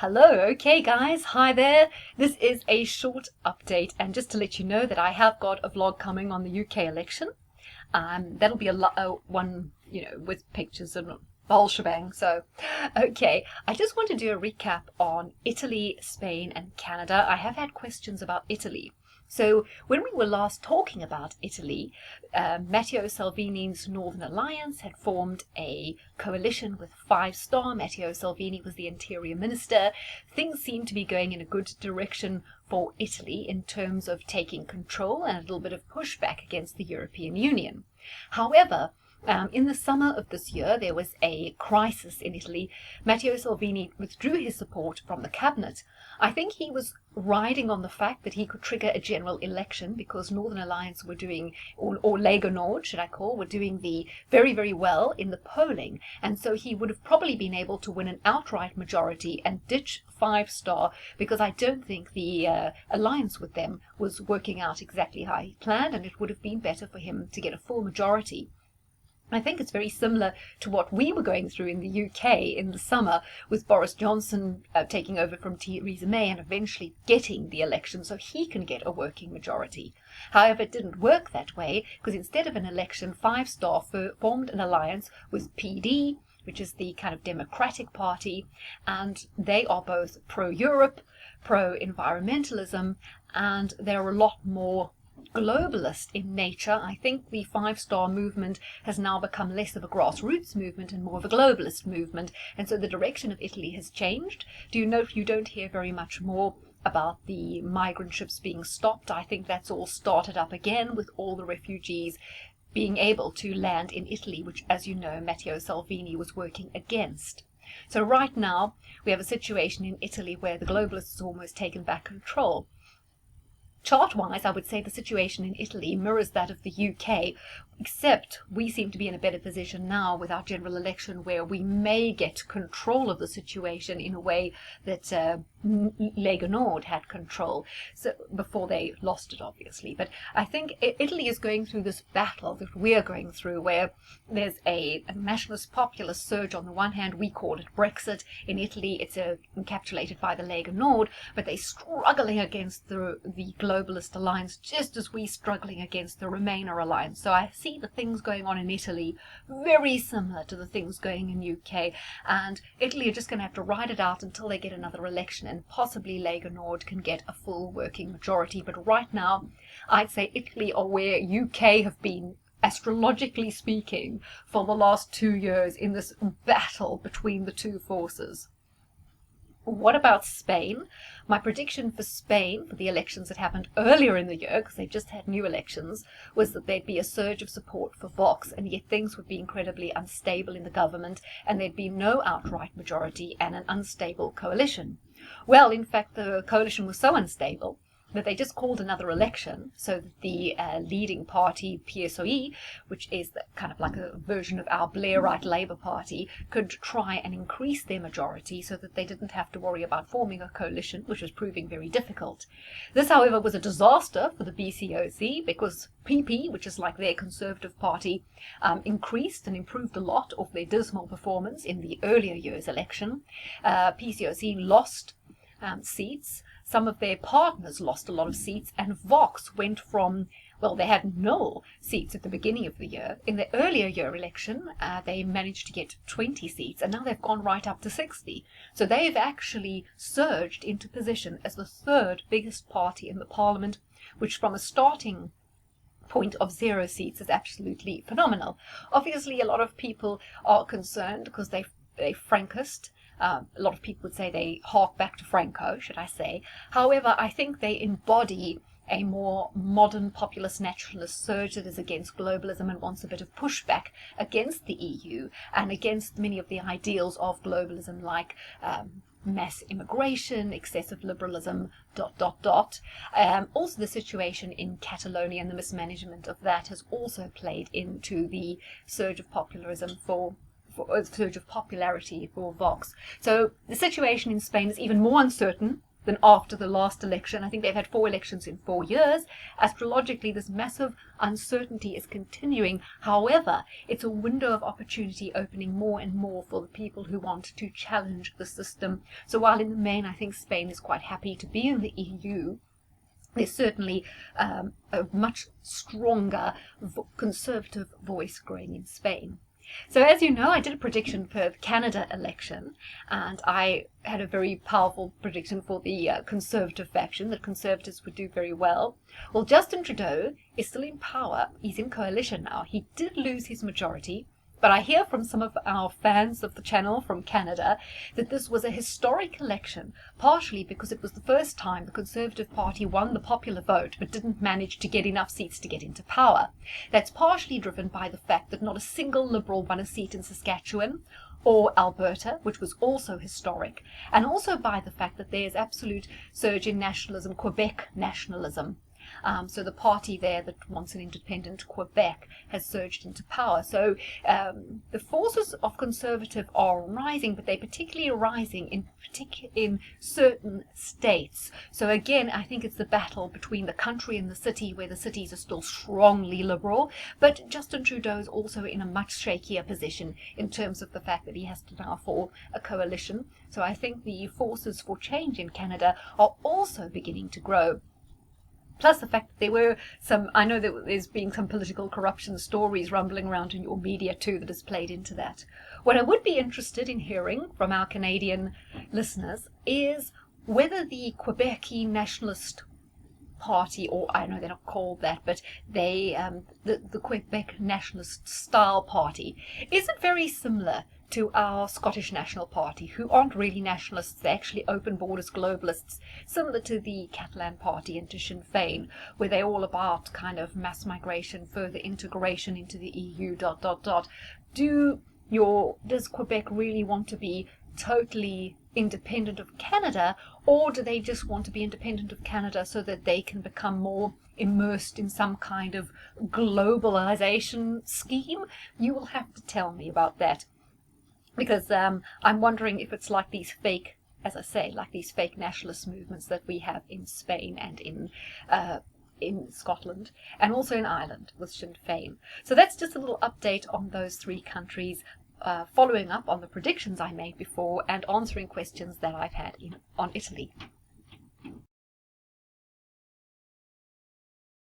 Hello, okay guys, hi there. This is a short update, and just to let you know that I have got a vlog coming on the UK election. That'll be one, with pictures and the whole shebang. So, okay, I just want to do a recap on Italy, Spain, and Canada. I have had questions about Italy. So when we were last talking about Italy, Matteo Salvini's Northern Alliance had formed a coalition with Five Star. Matteo Salvini was the interior minister. Things seemed to be going in a good direction for Italy in terms of taking control and a little bit of pushback against the European Union. However, in the summer of this year, there was a crisis in Italy. Matteo Salvini withdrew his support from the cabinet. I think he was riding on the fact that he could trigger a general election because Northern Alliance were doing, or Lega Nord, should I call, were doing the very, very well in the polling. And so he would have probably been able to win an outright majority and ditch Five Star, because I don't think the alliance with them was working out exactly how he planned, and it would have been better for him to get a full majority. I think it's very similar to what we were going through in the UK in the summer, with Boris Johnson taking over from Theresa May and eventually getting the election so he can get a working majority. However, it didn't work that way, because instead of an election, Five Star formed an alliance with PD, which is the kind of Democratic Party, and they are both pro-Europe, pro-environmentalism, and they're a lot more globalist in nature. I think the Five Star movement has now become less of a grassroots movement and more of a globalist movement, and so the direction of Italy has changed. Do you note you don't hear very much more about the migrant ships being stopped? I think that's all started up again with all the refugees being able to land in Italy, which, as you know, Matteo Salvini was working against. So right now we have a situation in Italy where the globalists have almost taken back control. Chart-wise, I would say the situation in Italy mirrors that of the UK, except we seem to be in a better position now with our general election, where we may get control of the situation in a way that Lega Nord had control, so before they lost it, obviously. But I think Italy is going through this battle that we're going through, where there's a nationalist populist surge on the one hand. We call it Brexit. In Italy, it's encapsulated by the Lega Nord, but they're struggling against the globalist alliance, just as we're struggling against the Remainer alliance. So I see the things going on in Italy very similar to the things going in UK, and Italy are just going to have to ride it out until they get another election, and possibly Lega Nord can get a full working majority. But right now, I'd say Italy are where UK have been, astrologically speaking, for the last 2 years in this battle between the two forces. What about Spain? My prediction for Spain, for the elections that happened earlier in the year, because they just had new elections, was that there'd be a surge of support for Vox, and yet things would be incredibly unstable in the government, and there'd be no outright majority and an unstable coalition. Well, in fact, the coalition was so unstable that they just called another election so that the leading party, PSOE, which is kind of like a version of our Blairite Labour Party, could try and increase their majority so that they didn't have to worry about forming a coalition, which was proving very difficult. This, however, was a disaster for the BCOC, because PP, which is like their Conservative Party, increased and improved a lot of their dismal performance in the earlier year's election. PCOC lost seats. Some of their partners lost a lot of seats, and Vox went from, well, they had no seats at the beginning of the year. In the earlier year election, they managed to get 20 seats, and now they've gone right up to 60. So they've actually surged into position as the third biggest party in the parliament, which from a starting point of 0 seats is absolutely phenomenal. Obviously, a lot of people are concerned because they Frankist. A lot of people would say they hark back to Franco, should I say. However, I think they embody a more modern populist nationalist surge that is against globalism and wants a bit of pushback against the EU and against many of the ideals of globalism, like mass immigration, excessive liberalism, ... Also, the situation in Catalonia and the mismanagement of that has also played into the surge of popularity for Vox. So the situation in Spain is even more uncertain. than after the last election. I think they've had 4 elections in 4 years. Astrologically, this massive uncertainty is continuing. However, it's a window of opportunity opening more and more for the people who want to challenge the system. So while in the main I think Spain is quite happy to be in the EU, there's certainly a much stronger conservative voice growing in Spain. So as you know, I did a prediction for the Canada election, and I had a very powerful prediction for the Conservative faction, that Conservatives would do very well. Well, Justin Trudeau is still in power. He's in coalition now. He did lose his majority, but I hear from some of our fans of the channel from Canada that this was a historic election, partially because it was the first time the Conservative Party won the popular vote but didn't manage to get enough seats to get into power. That's partially driven by the fact that not a single Liberal won a seat in Saskatchewan or Alberta, which was also historic, and also by the fact that there is absolute surge in nationalism, Quebec nationalism. So the party there that wants an independent Quebec has surged into power. So the forces of Conservative are rising, but they're particularly rising in certain states. So again, I think it's the battle between the country and the city, where the cities are still strongly Liberal, but Justin Trudeau is also in a much shakier position in terms of the fact that he has to now form a coalition. So I think the forces for change in Canada are also beginning to grow. Plus the fact that there were some, I know that there's been some political corruption stories rumbling around in your media too that has played into that. What I would be interested in hearing from our Canadian listeners is whether the Quebeci Nationalist Party, or I know they're not called that, but they, the Quebec Nationalist Style Party, is it very similar to our Scottish National Party, who aren't really nationalists, they're actually open borders globalists, similar to the Catalan Party and to Sinn Féin, where they're all about kind of mass migration, further integration into the EU, ... Does Quebec really want to be totally independent of Canada, or do they just want to be independent of Canada so that they can become more immersed in some kind of globalization scheme? You will have to tell me about that. Because I'm wondering if it's like these fake, as I say, like these fake nationalist movements that we have in Spain and in Scotland, and also in Ireland with Sinn Féin. So that's just a little update on those 3 countries, following up on the predictions I made before and answering questions that I've had on Italy.